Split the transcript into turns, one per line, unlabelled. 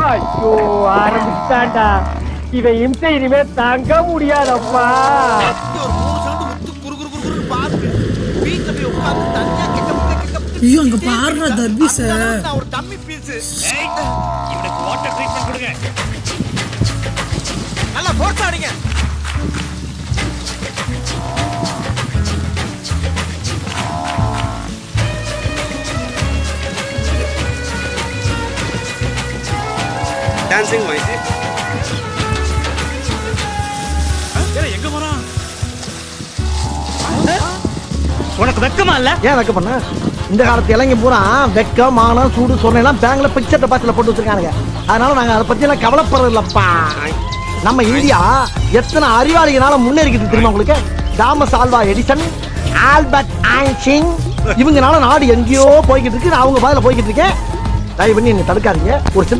ஐயோ ஆரம்பிச்சாண்டா. இவன் இம்சை இனிமே தாங்க முடியாதப்பா.
ஐயோ அங்க பாருடா தர்பீஸ்.
ஒரு டம்மி பீஸ். இவனுக்கு வாட்டர் ட்ரீட்மென்ட் கொடுங்க. நல்லா ஃபோர்ஸ் ஆடுங்க.
Dancing voice.
எங்க போறான்? உனக்கு வெக்கமா இல்ல?
ஏன் வெக்க பண்ண? இந்த காலத்து இளைஞ பூரா வெக்கம் மானம் சூடு சொன்னெல்லாம் பேங்க்ல பிக்சர் டெபாசிட்ல போட்டு வச்சிருக்கானுங்க. அதனால நாங்க அதை பத்தி எல்லாம் கவலைப்படுறது இல்லப்பா. நம்ம இந்தியா எத்தனை அறிவாளிகளால முன்னேறிக்கிட்டு தெரியுமா உங்களுக்கு? Thomas Alva Edison, Albert Einstein இவங்கனால நாடு எங்கேயோ போய்கிட்டு இருக்கு. நான் அவங்க பாதையில போய்கிட்டு இருக்கேன். தயவு பண்ணி என்ன தடுக்காதீங்க. ஒரு சின்ன